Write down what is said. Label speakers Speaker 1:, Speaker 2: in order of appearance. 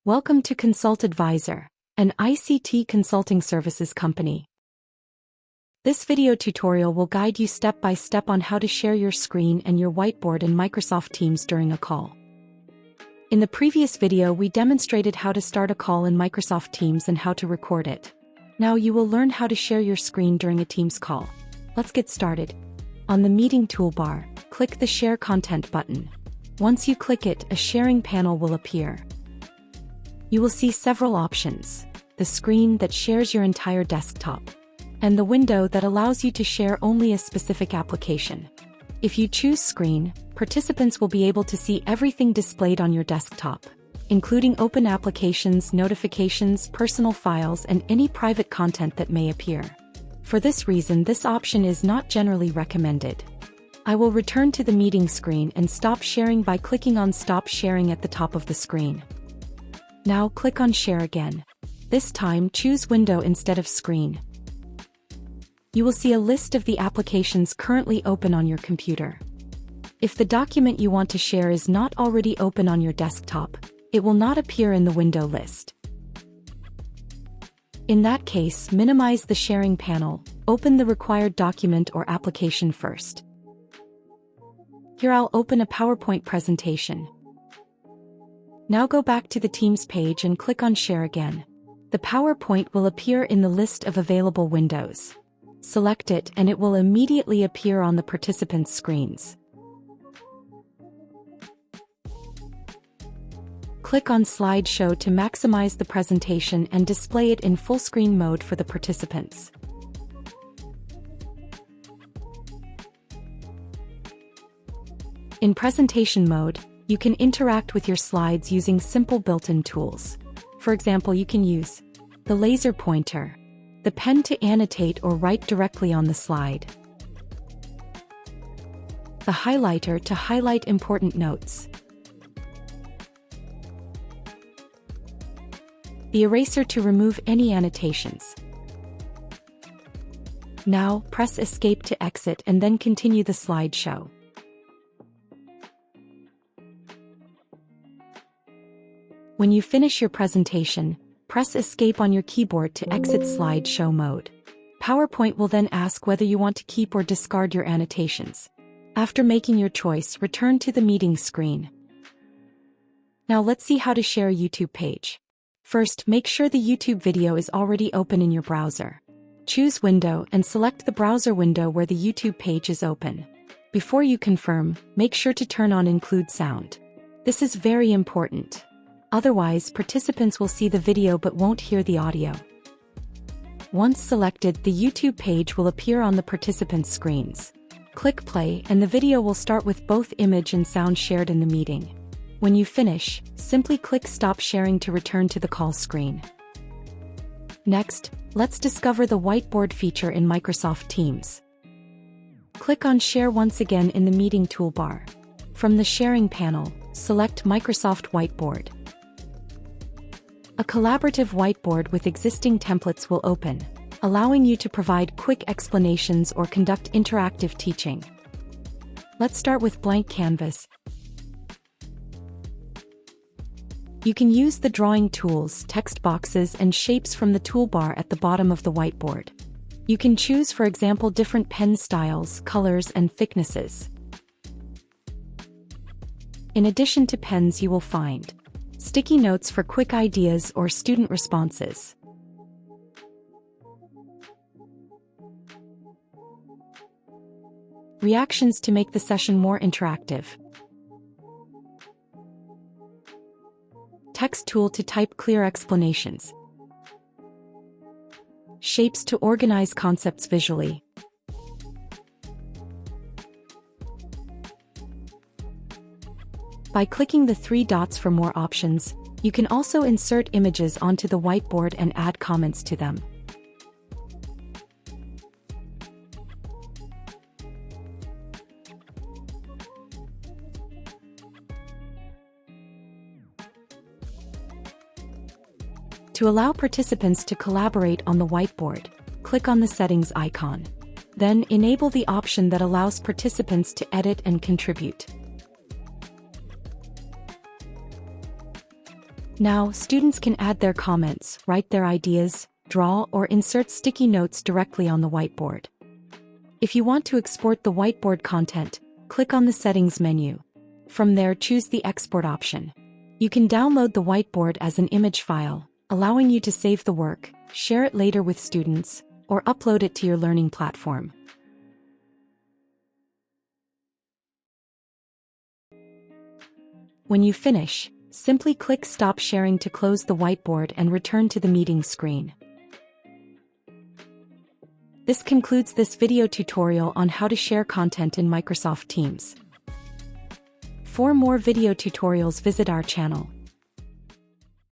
Speaker 1: Welcome to Consult Advisor, an ICT consulting services company. This video tutorial will guide you step by step on how to share your screen and your whiteboard in Microsoft Teams during a call. In the previous video, we demonstrated how to start a call in Microsoft Teams and how to record it. Now you will learn how to share your screen during a Teams call. Let's get started. On the meeting toolbar, click the Share Content button. Once you click it, a sharing panel will appear. You will see several options: the screen that shares your entire desktop, and the window that allows you to share only a specific application. If you choose Screen, participants will be able to see everything displayed on your desktop, including open applications, notifications, personal files, and any private content that may appear. For this reason, this option is not generally recommended. I will return to the meeting screen and stop sharing by clicking on Stop Sharing at the top of the screen. Now click on Share again. This time choose Window instead of Screen. You will see a list of the applications currently open on your computer. If the document you want to share is not already open on your desktop, it will not appear in the window list. In that case, minimize the sharing panel, open the required document or application first. Here I'll open a PowerPoint presentation. Now go back to the Teams page and click on Share again. The PowerPoint will appear in the list of available windows. Select it and it will immediately appear on the participants' screens. Click on Slideshow to maximize the presentation and display it in full screen mode for the participants. In presentation mode, you can interact with your slides using simple built-in tools. For example, you can use the laser pointer, the pen to annotate or write directly on the slide, the highlighter to highlight important notes, the eraser to remove any annotations. Now, press Escape to exit and then continue the slideshow. When you finish your presentation, press Escape on your keyboard to exit slideshow mode. PowerPoint will then ask whether you want to keep or discard your annotations. After making your choice, return to the meeting screen. Now let's see how to share a YouTube page. First, make sure the YouTube video is already open in your browser. Choose Window and select the browser window where the YouTube page is open. Before you confirm, make sure to turn on Include Sound. This is very important. Otherwise, participants will see the video but won't hear the audio. Once selected, the YouTube page will appear on the participants' screens. Click play and the video will start with both image and sound shared in the meeting. When you finish, simply click Stop Sharing to return to the call screen. Next, let's discover the whiteboard feature in Microsoft Teams. Click on Share once again in the meeting toolbar. From the sharing panel, select Microsoft Whiteboard. A collaborative whiteboard with existing templates will open, allowing you to provide quick explanations or conduct interactive teaching. Let's start with blank canvas. You can use the drawing tools, text boxes, and shapes from the toolbar at the bottom of the whiteboard. You can choose, for example, different pen styles, colors, and thicknesses. In addition to pens, you will find sticky notes for quick ideas or student responses, reactions to make the session more interactive, text tool to type clear explanations, shapes to organize concepts visually, by clicking the three dots for more options, you can also insert images onto the whiteboard and add comments to them. To allow participants to collaborate on the whiteboard, click on the Settings icon. Then enable the option that allows participants to edit and contribute. Now, students can add their comments, write their ideas, draw or insert sticky notes directly on the whiteboard. If you want to export the whiteboard content, click on the Settings menu. From there, choose the Export option. You can download the whiteboard as an image file, allowing you to save the work, share it later with students, or upload it to your learning platform. When you finish, simply click Stop Sharing to close the whiteboard and return to the meeting screen. This concludes this video tutorial on how to share content in Microsoft Teams. For more video tutorials, visit our channel.